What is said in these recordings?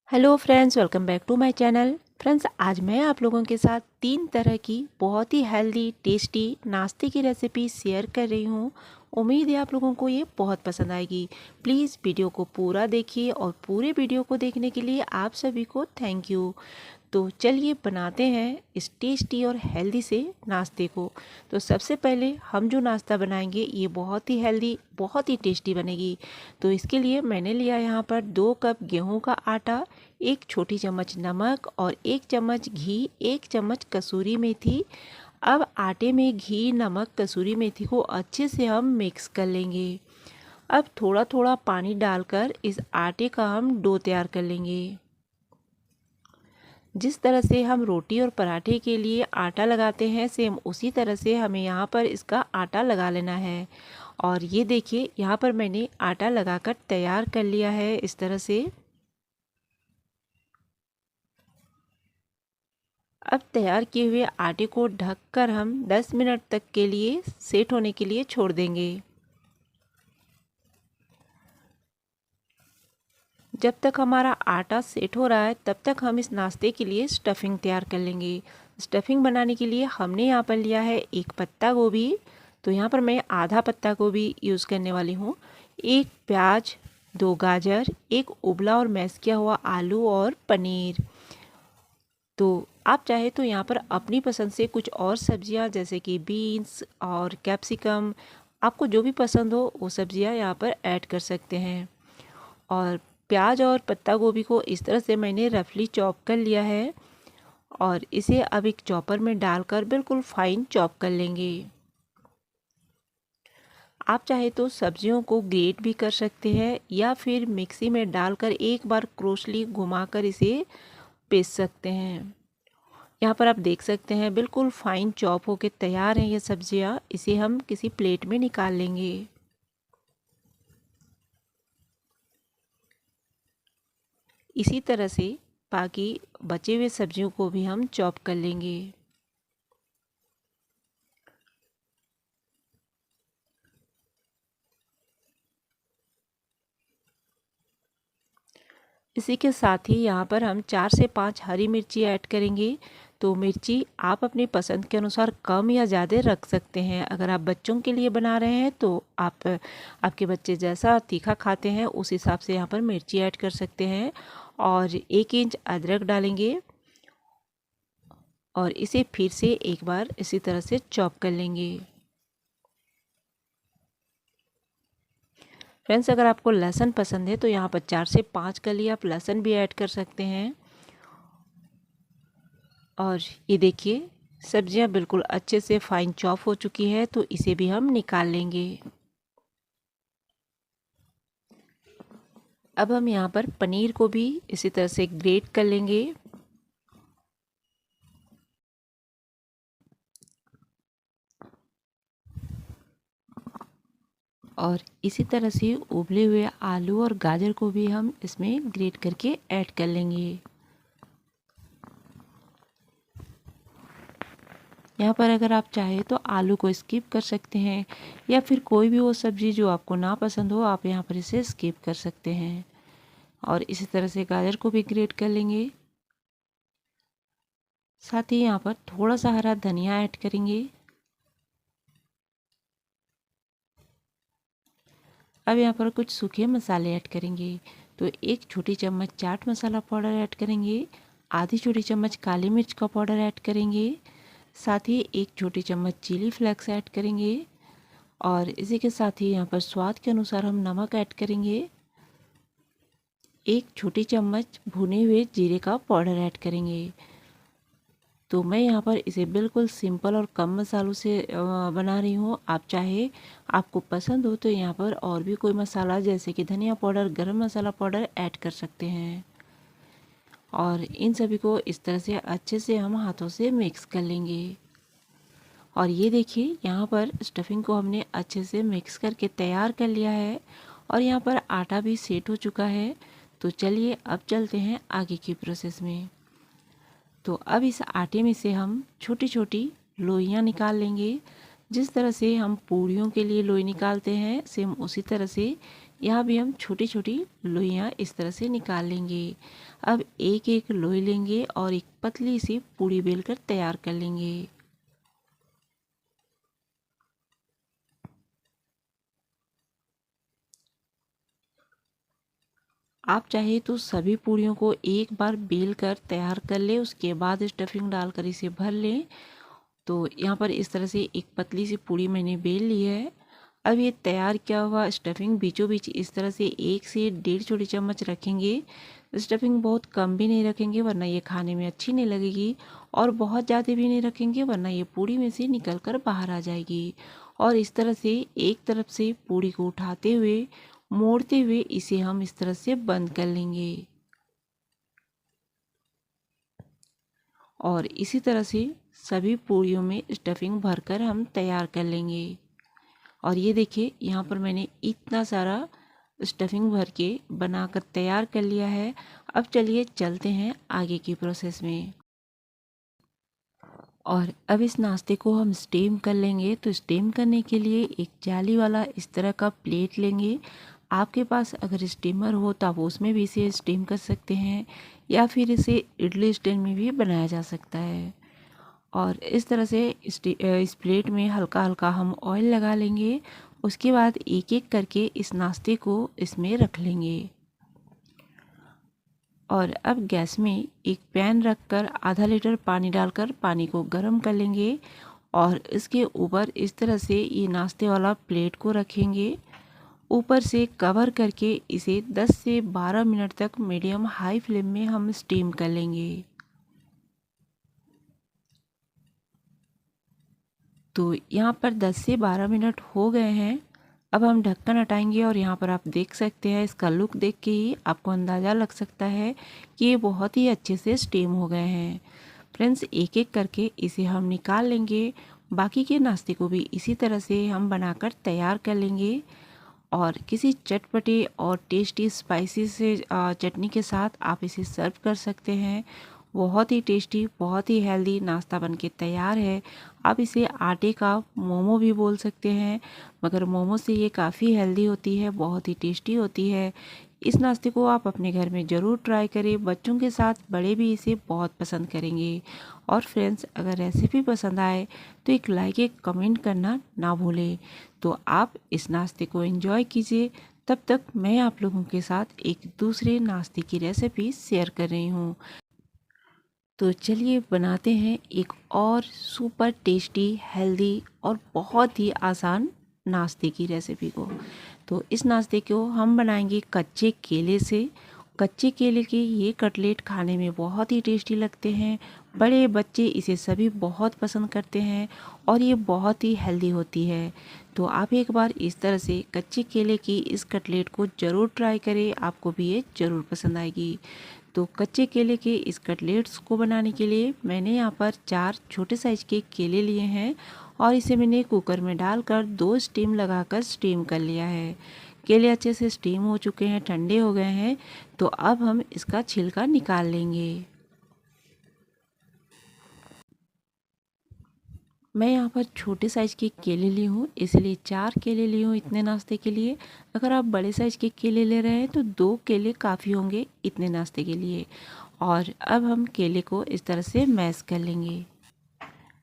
Hello friends, welcome back to my channel. Friends, आज मैं आप लोगों के साथ 3 तरह की बहुत ही हेल्दी टेस्टी नाश्ते की रेसिपी शेयर कर रही हूँ। उम्मीद है आप लोगों को ये बहुत पसंद आएगी। प्लीज़ वीडियो को पूरा देखिए और पूरे वीडियो को देखने के लिए आप सभी को थैंक यू। तो चलिए बनाते हैं इस टेस्टी और हेल्दी से नाश्ते को। तो सबसे पहले हम जो नाश्ता बनाएंगे ये बहुत ही हेल्दी, बहुत ही टेस्टी बनेगी। तो इसके लिए मैंने लिया यहाँ पर 2 कप गेहूं का आटा, 1 छोटी चम्मच नमक और 1 चम्मच घी, 1 चम्मच कसूरी मेथी। अब आटे में घी, नमक, कसूरी मेथी को अच्छे से हम मिक्स कर लेंगे। अब थोड़ा थोड़ा पानी डालकर इस आटे का हम डो तैयार कर लेंगे। जिस तरह से हम रोटी और पराठे के लिए आटा लगाते हैं, सेम उसी तरह से हमें यहाँ पर इसका आटा लगा लेना है। और ये देखिए, यहाँ पर मैंने आटा लगाकर तैयार कर लिया है इस तरह से। अब तैयार किए हुए आटे को ढककर हम 10 मिनट तक के लिए सेट होने के लिए छोड़ देंगे। जब तक हमारा आटा सेट हो रहा है तब तक हम इस नाश्ते के लिए स्टफिंग तैयार कर लेंगे। स्टफिंग बनाने के लिए हमने यहाँ पर लिया है 1 पत्ता गोभी। तो यहाँ पर मैं आधा पत्ता गोभी यूज़ करने वाली हूँ। 1 प्याज, 2 गाजर, 1 उबला और मैश किया हुआ आलू और पनीर। तो आप चाहे तो यहाँ पर अपनी पसंद से कुछ और सब्जियाँ जैसे कि बीन्स और कैप्सिकम, आपको जो भी पसंद हो वो सब्जियाँ यहाँ पर ऐड कर सकते हैं। और प्याज और पत्ता गोभी को इस तरह से मैंने रफली चॉप कर लिया है और इसे अब एक चॉपर में डालकर बिल्कुल फाइन चॉप कर लेंगे। आप चाहे तो सब्जियों को ग्रेट भी कर सकते हैं या फिर मिक्सी में डालकर एक बार क्रोसली घुमाकर इसे पीस सकते हैं। यहाँ पर आप देख सकते हैं बिल्कुल फाइन चॉप होके तैयार हैं ये सब्जियाँ। इसे हम किसी प्लेट में निकाल लेंगे। इसी तरह से बाकी बचे हुए सब्जियों को भी हम चॉप कर लेंगे। इसी के साथ ही यहाँ पर हम 4 से 5 हरी मिर्ची ऐड करेंगे। तो मिर्ची आप अपनी पसंद के अनुसार कम या ज़्यादा रख सकते हैं। अगर आप बच्चों के लिए बना रहे हैं तो आपके बच्चे जैसा तीखा खाते हैं उस हिसाब से यहाँ पर मिर्ची ऐड कर सकते हैं। और 1 इंच अदरक डालेंगे और इसे फिर से एक बार इसी तरह से चॉप कर लेंगे। फ्रेंड्स, अगर आपको लहसुन पसंद है तो यहाँ पर 4 से 5 कली आप लहसुन भी ऐड कर सकते हैं। और ये देखिए, सब्जियां बिल्कुल अच्छे से फाइन चॉप हो चुकी है तो इसे भी हम निकाल लेंगे। अब हम यहाँ पर पनीर को भी इसी तरह से ग्रेट कर लेंगे। और इसी तरह से उबले हुए आलू और गाजर को भी हम इसमें ग्रेट करके ऐड कर लेंगे। यहाँ पर अगर आप चाहें तो आलू को स्किप कर सकते हैं या फिर कोई भी वो सब्ज़ी जो आपको ना पसंद हो आप यहाँ पर इसे स्किप कर सकते हैं। और इसी तरह से गाजर को भी ग्रेट कर लेंगे। साथ ही यहाँ पर थोड़ा सा हरा धनिया ऐड करेंगे। अब यहाँ पर कुछ सूखे मसाले ऐड करेंगे। तो 1 छोटी चम्मच चाट मसाला पाउडर ऐड करेंगे, आधी छोटी चम्मच काली मिर्च का पाउडर ऐड करेंगे, साथ ही 1 छोटी चम्मच चिली फ्लेक्स ऐड करेंगे। और इसी के साथ ही यहाँ पर स्वाद के अनुसार हम नमक ऐड करेंगे। 1 छोटी चम्मच भुने हुए जीरे का पाउडर ऐड करेंगे। तो मैं यहाँ पर इसे बिल्कुल सिंपल और कम मसालों से बना रही हूँ। आप चाहे आपको पसंद हो तो यहाँ पर और भी कोई मसाला जैसे कि धनिया पाउडर, गरम मसाला पाउडर ऐड कर सकते हैं। और इन सभी को इस तरह से अच्छे से हम हाथों से मिक्स कर लेंगे। और ये देखिए, यहाँ पर स्टफिंग को हमने अच्छे से मिक्स करके तैयार कर लिया है और यहाँ पर आटा भी सेट हो चुका है। तो चलिए अब चलते हैं आगे की प्रोसेस में। तो अब इस आटे में से हम छोटी छोटी लोइयाँ निकाल लेंगे। जिस तरह से हम पूड़ियों के लिए लोई निकालते हैं सेम उसी तरह से यहाँ भी हम छोटी छोटी लोइयाँ इस तरह से निकाल लेंगे। अब एक एक लोई लेंगे और एक पतली सी पूड़ी बेलकर तैयार कर लेंगे। आप चाहे तो सभी पूड़ियों को एक बार बेल कर तैयार कर ले, उसके बाद स्टफिंग डालकर इसे भर लें। तो यहाँ पर इस तरह से एक पतली सी पूड़ी मैंने बेल ली है। अब ये तैयार किया हुआ स्टफिंग बीचों बीच इस तरह से 1 से 1.5 छोटी चम्मच रखेंगे। स्टफिंग बहुत कम भी नहीं रखेंगे वरना ये खाने में अच्छी नहीं लगेगी, और बहुत ज़्यादा भी नहीं रखेंगे वरना ये पूड़ी में से निकल कर बाहर आ जाएगी। और इस तरह से एक तरफ से पूड़ी को उठाते हुए मोड़ते हुए इसे हम इस तरह से बंद कर लेंगे, और इसी तरह से सभी पूड़ियों में स्टफिंग भरकर हम तैयार कर लेंगे। और ये देखिए यहाँ पर मैंने इतना सारा स्टफिंग भर के बनाकर तैयार कर लिया है। अब चलिए चलते हैं आगे की प्रोसेस में। और अब इस नाश्ते को हम स्टीम कर लेंगे। तो स्टीम करने के लिए एक जाली वाला इस तरह का प्लेट लेंगे। आपके पास अगर स्टीमर हो तो आप उसमें भी इसे स्टीम कर सकते हैं, या फिर इसे इडली स्टैंड में भी बनाया जा सकता है। और इस तरह से इस प्लेट में हल्का हल्का हम ऑयल लगा लेंगे। उसके बाद एक एक करके इस नाश्ते को इसमें रख लेंगे। और अब गैस में एक पैन रखकर आधा लीटर पानी डालकर पानी को गर्म कर लेंगे, और इसके ऊपर इस तरह से ये नाश्ते वाला प्लेट को रखेंगे। ऊपर से कवर करके इसे 10 से 12 मिनट तक मीडियम हाई फ्लेम में हम स्टीम कर लेंगे। तो यहाँ पर 10 से 12 मिनट हो गए हैं। अब हम ढक्कन हटाएंगे और यहाँ पर आप देख सकते हैं, इसका लुक देख के ही आपको अंदाज़ा लग सकता है कि ये बहुत ही अच्छे से स्टीम हो गए हैं। फ्रेंड्स, एक एक करके इसे हम निकाल लेंगे। बाकी के नाश्ते को भी इसी तरह से हम बनाकर तैयार कर लेंगे, और किसी चटपटे और टेस्टी स्पाइसी से चटनी के साथ आप इसे सर्व कर सकते हैं। बहुत ही टेस्टी, बहुत ही हेल्दी नाश्ता बनके तैयार है। आप इसे आटे का मोमो भी बोल सकते हैं, मगर मोमो से ये काफ़ी हेल्दी होती है, बहुत ही टेस्टी होती है। इस नाश्ते को आप अपने घर में ज़रूर ट्राई करें। बच्चों के साथ बड़े भी इसे बहुत पसंद करेंगे। और फ्रेंड्स, अगर रेसिपी पसंद आए तो एक लाइक, एक कमेंट करना ना भूलें। तो आप इस नाश्ते को एंजॉय कीजिए। तब तक मैं आप लोगों के साथ एक दूसरे नाश्ते की रेसिपी शेयर कर रही हूँ। तो चलिए बनाते हैं एक और सुपर टेस्टी, हेल्दी और बहुत ही आसान नाश्ते की रेसिपी को। तो इस नाश्ते को हम बनाएंगे कच्चे केले से। कच्चे केले के ये कटलेट खाने में बहुत ही टेस्टी लगते हैं। बड़े बच्चे इसे सभी बहुत पसंद करते हैं, और ये बहुत ही हेल्दी होती है। तो आप एक बार इस तरह से कच्चे केले की इस कटलेट को ज़रूर ट्राई करें, आपको भी ये ज़रूर पसंद आएगी। तो कच्चे केले के इस कटलेट्स को बनाने के लिए मैंने यहाँ पर 4 छोटे साइज के केले लिए हैं, और इसे मैंने कुकर में डालकर 2 स्टीम लगाकर स्टीम कर लिया है। केले अच्छे से स्टीम हो चुके हैं, ठंडे हो गए हैं। तो अब हम इसका छिलका निकाल लेंगे। मैं यहाँ पर छोटे साइज़ के केले ली हूँ, इसलिए 4 केले ली हूँ इतने नाश्ते के लिए। अगर आप बड़े साइज़ के केले ले रहे हैं तो 2 केले काफ़ी होंगे इतने नाश्ते के लिए। और अब हम केले को इस तरह से मैश कर लेंगे।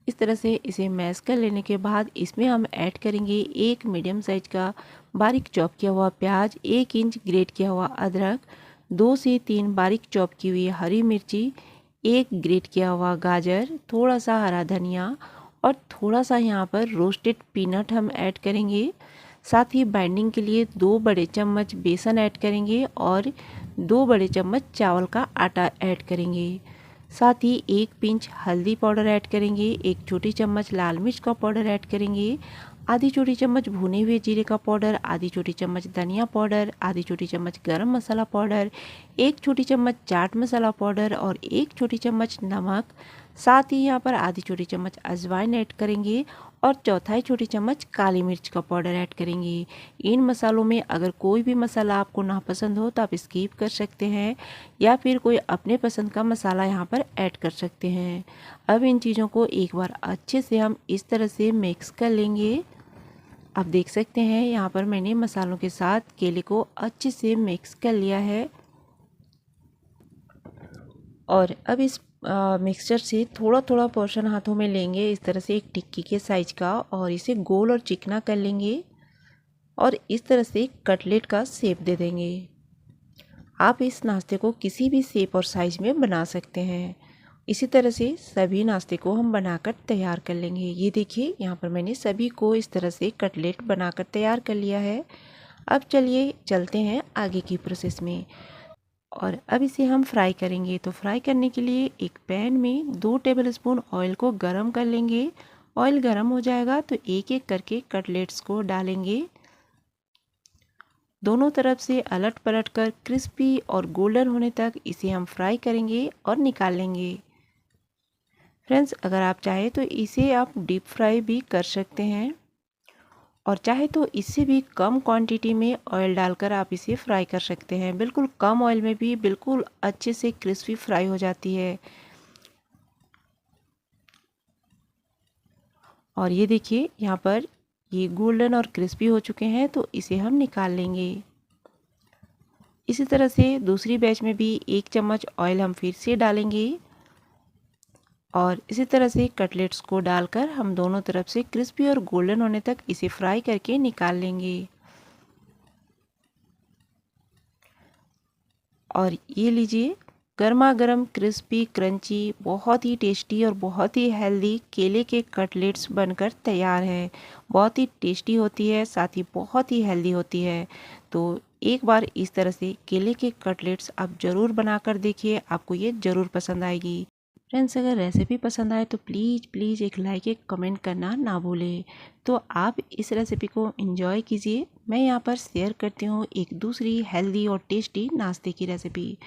इस तरह से इसे मैश कर लेने के बाद इसमें हम ऐड करेंगे एक मीडियम साइज का बारीक चॉप किया हुआ प्याज, 1 इंच ग्रेट किया हुआ अदरक, 2 से 3 बारीक चॉप की हुई हरी मिर्ची, 1 ग्रेट किया हुआ गाजर, थोड़ा सा हरा धनिया, और थोड़ा सा यहाँ पर रोस्टेड पीनट हम ऐड करेंगे। साथ ही बाइंडिंग के लिए 2 बड़े चम्मच बेसन ऐड करेंगे, और 2 बड़े चम्मच चावल का आटा ऐड करेंगे। साथ ही 1 पिंच हल्दी पाउडर ऐड करेंगे, 1 छोटी चम्मच लाल मिर्च का पाउडर ऐड करेंगे, आधी छोटी चम्मच भुने हुए जीरे का पाउडर, आधी छोटी चम्मच धनिया पाउडर, आधी छोटी चम्मच गरम मसाला पाउडर, 1 छोटी चम्मच चाट मसाला पाउडर, और 1 छोटी चम्मच नमक। साथ ही यहाँ पर आधी छोटी चम्मच अजवाइन ऐड करेंगे, और चौथाई छोटी चम्मच काली मिर्च का पाउडर ऐड करेंगे। इन मसालों में अगर कोई भी मसाला आपको नापसंद हो तो आप स्किप कर सकते हैं, या फिर कोई अपने पसंद का मसाला यहाँ पर ऐड कर सकते हैं। अब इन चीज़ों को एक बार अच्छे से हम इस तरह से मिक्स कर लेंगे। आप देख सकते हैं यहाँ पर मैंने मसालों के साथ केले को अच्छे से मिक्स कर लिया है। और अब इस मिक्सचर से थोड़ा थोड़ा पोर्शन हाथों में लेंगे, इस तरह से एक टिक्की के साइज का, और इसे गोल और चिकना कर लेंगे और इस तरह से कटलेट का शेप दे देंगे। आप इस नाश्ते को किसी भी शेप और साइज में बना सकते हैं। इसी तरह से सभी नाश्ते को हम बनाकर तैयार कर लेंगे। ये देखिए यहाँ पर मैंने सभी को इस तरह से कटलेट बनाकर तैयार कर लिया है। अब चलिए चलते हैं आगे की प्रोसेस में। और अब इसे हम फ्राई करेंगे। तो फ्राई करने के लिए एक पैन में 2 टेबलस्पून ऑयल को गरम कर लेंगे। ऑयल गरम हो जाएगा तो एक एक करके कटलेट्स को डालेंगे। दोनों तरफ से अलट पलट कर क्रिस्पी और गोल्डन होने तक इसे हम फ्राई करेंगे और निकाल लेंगे। फ्रेंड्स, अगर आप चाहे तो इसे आप डीप फ्राई भी कर सकते हैं और चाहे तो इससे भी कम क्वांटिटी में ऑयल डालकर आप इसे फ्राई कर सकते हैं। बिल्कुल कम ऑयल में भी बिल्कुल अच्छे से क्रिस्पी फ्राई हो जाती है। और ये देखिए यहाँ पर ये गोल्डन और क्रिस्पी हो चुके हैं, तो इसे हम निकाल लेंगे। इसी तरह से दूसरी बैच में भी 1 चम्मच ऑयल हम फिर से डालेंगे और इसी तरह से कटलेट्स को डालकर हम दोनों तरफ से क्रिस्पी और गोल्डन होने तक इसे फ्राई करके निकाल लेंगे। और ये लीजिए, गर्मा गर्म क्रिस्पी क्रंची बहुत ही टेस्टी और बहुत ही हेल्दी केले के कटलेट्स बनकर तैयार है। बहुत ही टेस्टी होती है, साथ ही बहुत ही हेल्दी होती है। तो एक बार इस तरह से केले के कटलेट्स आप ज़रूर बनाकर देखिए, आपको ये ज़रूर पसंद आएगी। फ्रेंड्स, अगर रेसिपी पसंद आए तो प्लीज़ एक लाइक एक कमेंट करना ना भूलें। तो आप इस रेसिपी को एंजॉय कीजिए। मैं यहाँ पर शेयर करती हूँ एक दूसरी हेल्दी और टेस्टी नाश्ते की रेसिपी।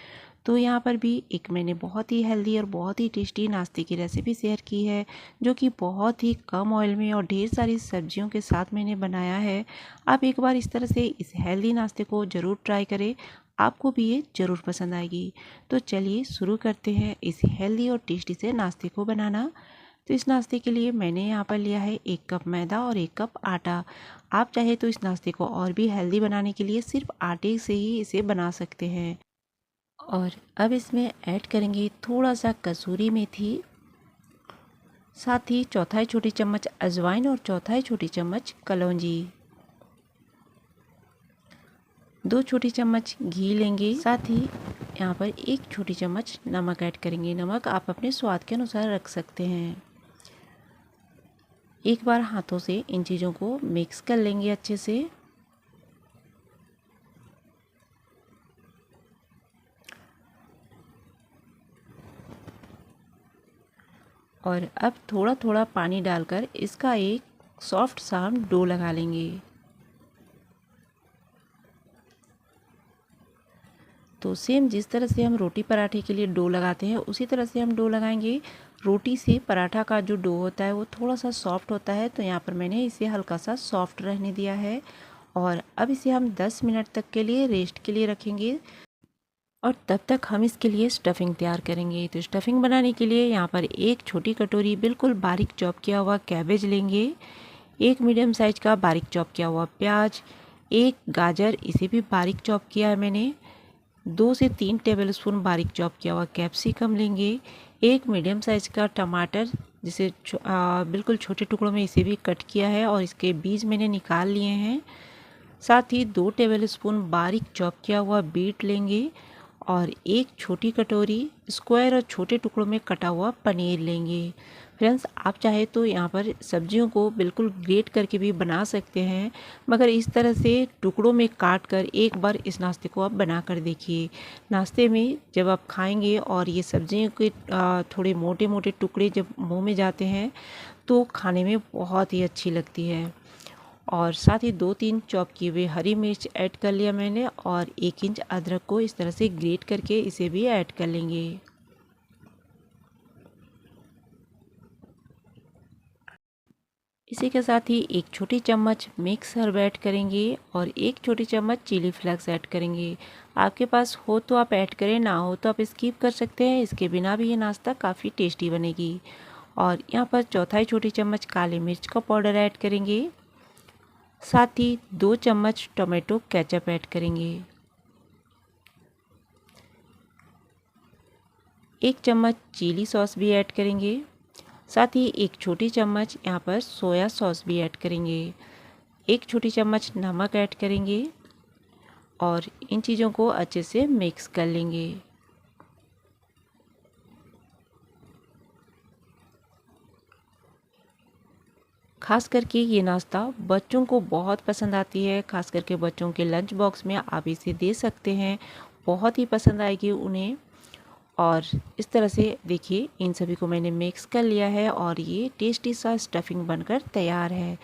तो यहाँ पर भी एक मैंने बहुत ही हेल्दी और बहुत ही टेस्टी नाश्ते की रेसिपी शेयर की है, जो कि बहुत ही कम ऑयल में और ढेर सारी सब्जियों के साथ मैंने बनाया है। आप एक बार इस तरह से इस हेल्दी नाश्ते को ज़रूर ट्राई करें, आपको भी ये ज़रूर पसंद आएगी। तो चलिए शुरू करते हैं इस हेल्दी और टेस्टी से नाश्ते को बनाना। तो इस नाश्ते के लिए मैंने यहाँ पर लिया है 1 कप मैदा और 1 कप आटा। आप चाहे तो इस नाश्ते को और भी हेल्दी बनाने के लिए सिर्फ आटे से ही इसे बना सकते हैं। और अब इसमें ऐड करेंगे थोड़ा सा कसूरी मेथी, साथ ही चौथाई छोटी चम्मच अजवाइन और चौथाई छोटी चम्मच कलौंजी। 2 छोटी चम्मच घी लेंगे, साथ ही यहाँ पर 1 छोटी चम्मच नमक ऐड करेंगे। नमक आप अपने स्वाद के अनुसार रख सकते हैं। एक बार हाथों से इन चीज़ों को मिक्स कर लेंगे अच्छे से। और अब थोड़ा थोड़ा पानी डालकर इसका एक सॉफ्ट सा डो लगा लेंगे। तो सेम जिस तरह से हम रोटी पराठे के लिए डो लगाते हैं उसी तरह से हम डो लगाएंगे। रोटी से पराठा का जो डो होता है वो थोड़ा सा सॉफ्ट होता है, तो यहाँ पर मैंने इसे हल्का सा सॉफ्ट रहने दिया है। और अब इसे हम 10 मिनट तक के लिए रेस्ट के लिए रखेंगे और तब तक हम इसके लिए स्टफिंग तैयार करेंगे। तो स्टफिंग बनाने के लिए यहाँ पर 1 छोटी कटोरी बिल्कुल बारीक चॉप किया हुआ कैबेज लेंगे, 1 मीडियम साइज का बारीक चॉप किया हुआ प्याज, 1 गाजर, इसे भी बारीक चॉप किया है मैंने, 2 से 3 टेबलस्पून बारीक चॉप किया हुआ कैप्सिकम लेंगे, 1 मीडियम साइज का टमाटर जिसे बिल्कुल छोटे टुकड़ों में इसे भी कट किया है और इसके बीज मैंने निकाल लिए हैं। साथ ही 2 टेबलस्पून बारीक चॉप किया हुआ बीट लेंगे और 1 छोटी कटोरी स्क्वायर और छोटे टुकड़ों में कटा हुआ पनीर लेंगे। फ्रेंड्स, आप चाहे तो यहाँ पर सब्जियों को बिल्कुल ग्रेट करके भी बना सकते हैं, मगर इस तरह से टुकड़ों में काट कर एक बार इस नाश्ते को आप बना कर देखिए। नाश्ते में जब आप खाएंगे और ये सब्जियों के थोड़े मोटे मोटे टुकड़े जब मुंह में जाते हैं तो खाने में बहुत ही अच्छी लगती है। और साथ ही 2-3 चॉप किए हुए हरी मिर्च ऐड कर लिया मैंने और 1 इंच अदरक को इस तरह से ग्रेट करके इसे भी ऐड कर लेंगे। इसी के साथ ही 1 छोटी चम्मच मिक्स हर्ब ऐड करेंगे और 1 छोटी चम्मच चिली फ्लेक्स ऐड करेंगे। आपके पास हो तो आप ऐड करें, ना हो तो आप स्किप कर सकते हैं। इसके बिना भी ये नाश्ता काफ़ी टेस्टी बनेगी। और यहाँ पर चौथाई छोटी चम्मच काली मिर्च का पाउडर ऐड करेंगे। साथ ही 2 चम्मच टोमेटो केचप ऐड करेंगे, 1 चम्मच चिली सॉस भी ऐड करेंगे, साथ ही 1 छोटी चम्मच यहाँ पर सोया सॉस भी ऐड करेंगे, 1 छोटी चम्मच नमक ऐड करेंगे और इन चीज़ों को अच्छे से मिक्स कर लेंगे। खास करके ये नाश्ता बच्चों को बहुत पसंद आती है, खास करके बच्चों के लंच बॉक्स में आप इसे दे सकते हैं, बहुत ही पसंद आएगी उन्हें। और इस तरह से देखिए इन सभी को मैंने मिक्स कर लिया है और ये टेस्टी सा स्टफिंग बनकर तैयार है।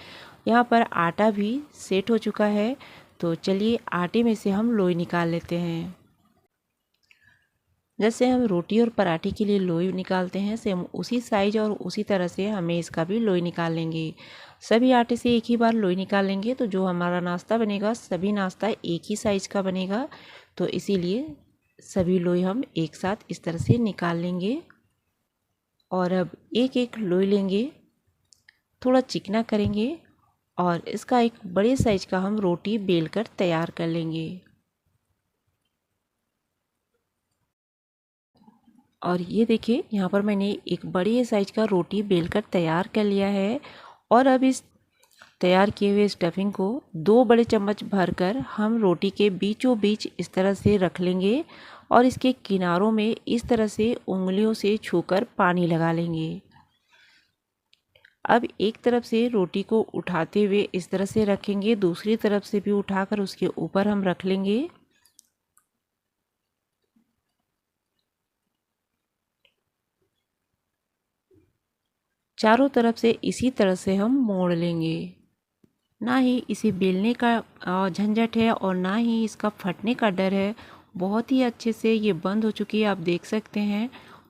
यहाँ पर आटा भी सेट हो चुका है, तो चलिए आटे में से हम लोई निकाल लेते हैं। जैसे हम रोटी और पराठे के लिए लोई निकालते हैं, सेम उसी साइज और उसी तरह से हमें इसका भी लोई निकाल लेंगे। सभी आटे से एक ही बार लोई निकाल लेंगे तो जो हमारा नाश्ता बनेगा सभी नाश्ता एक ही साइज का बनेगा, तो इसीलिए सभी लोई हम एक साथ इस तरह से निकाल लेंगे। और अब एक एक लोई लेंगे, थोड़ा चिकना करेंगे और इसका एक बड़े साइज का हम रोटी बेल कर तैयार कर लेंगे। और ये देखिए यहाँ पर मैंने एक बड़ी साइज का रोटी बेलकर तैयार कर लिया है। और अब इस तैयार किए हुए स्टफिंग को 2 बड़े चम्मच भरकर हम रोटी के बीचों बीच इस तरह से रख लेंगे और इसके किनारों में इस तरह से उंगलियों से छूकर पानी लगा लेंगे। अब एक तरफ से रोटी को उठाते हुए इस तरह से रखेंगे, दूसरी तरफ से भी उठाकर उसके ऊपर हम रख लेंगे। चारों तरफ से इसी तरह से हम मोड़ लेंगे। ना ही इसे बेलने का झंझट है और ना ही इसका फटने का डर है। बहुत ही अच्छे से ये बंद हो चुकी है, आप देख सकते हैं।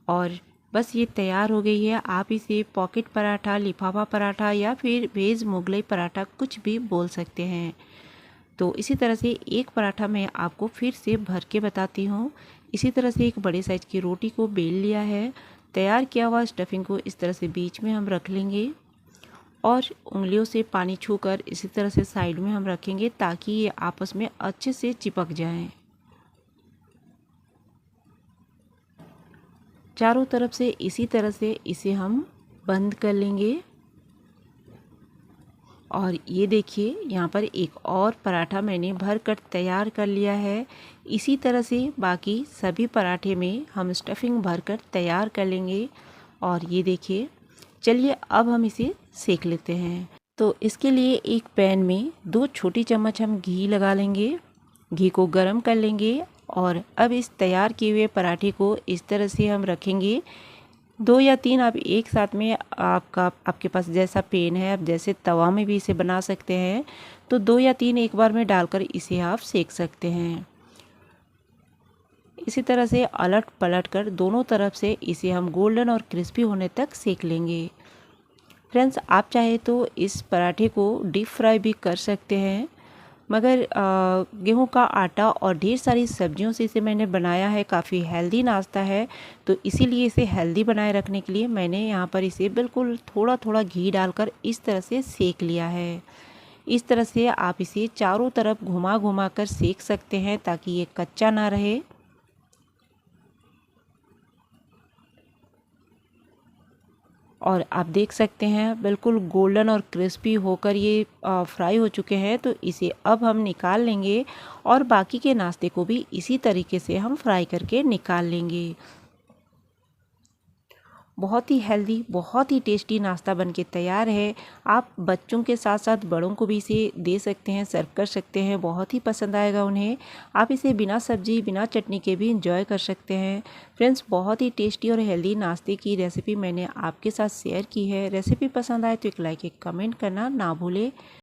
और बस ये तैयार हो गई है। आप इसे पॉकेट पराठा, लिफाफा पराठा या फिर वेज मुगलई पराठा कुछ भी बोल सकते हैं। तो इसी तरह से एक पराठा मैं आपको फिर से भर के बताती हूँ। इसी तरह से एक बड़े साइज की रोटी को बेल लिया है। तैयार किया हुआ स्टफिंग को इस तरह से बीच में हम रख लेंगे और उंगलियों से पानी छूकर इसी तरह से साइड में हम रखेंगे ताकि ये आपस में अच्छे से चिपक जाएं। चारों तरफ से इसी तरह से इसे हम बंद कर लेंगे। और ये देखिए यहाँ पर एक और पराठा मैंने भर कर तैयार कर लिया है। इसी तरह से बाकी सभी पराठे में हम स्टफिंग भर कर तैयार कर लेंगे। और ये देखिए, चलिए अब हम इसे सेक लेते हैं। तो इसके लिए एक पैन में 2 छोटी चम्मच हम घी लगा लेंगे। घी को गरम कर लेंगे और अब इस तैयार किए हुए पराठे को इस तरह से हम रखेंगे। 2 या 3 आप एक साथ में, आपके पास जैसा पेन है, आप जैसे तवा में भी इसे बना सकते हैं, तो 2 या 3 एक बार में डालकर इसे आप सेक सकते हैं। इसी तरह से अलट पलट कर दोनों तरफ से इसे हम गोल्डन और क्रिस्पी होने तक सेक लेंगे। फ्रेंड्स, आप चाहे तो इस पराठे को डीप फ्राई भी कर सकते हैं, मगर गेहूं का आटा और ढेर सारी सब्जियों से इसे मैंने बनाया है। काफ़ी हेल्दी नाश्ता है, तो इसीलिए इसे हेल्दी बनाए रखने के लिए मैंने यहाँ पर इसे बिल्कुल थोड़ा थोड़ा घी डालकर इस तरह से सेक लिया है। इस तरह से आप इसे चारों तरफ घुमा घुमा कर सेक सकते हैं ताकि ये कच्चा ना रहे। और आप देख सकते हैं बिल्कुल गोल्डन और क्रिस्पी होकर ये फ्राई हो चुके हैं। तो इसे अब हम निकाल लेंगे और बाकी के नाश्ते को भी इसी तरीके से हम फ्राई करके निकाल लेंगे। बहुत ही हेल्दी, बहुत ही टेस्टी नाश्ता बनके तैयार है। आप बच्चों के साथ साथ बड़ों को भी इसे दे सकते हैं, सर्व कर सकते हैं, बहुत ही पसंद आएगा उन्हें। आप इसे बिना सब्जी, बिना चटनी के भी इंजॉय कर सकते हैं। फ्रेंड्स, बहुत ही टेस्टी और हेल्दी नाश्ते की रेसिपी मैंने आपके साथ शेयर की है। रेसिपी पसंद आए तो एक लाइक, एक कमेंट करना ना भूलें।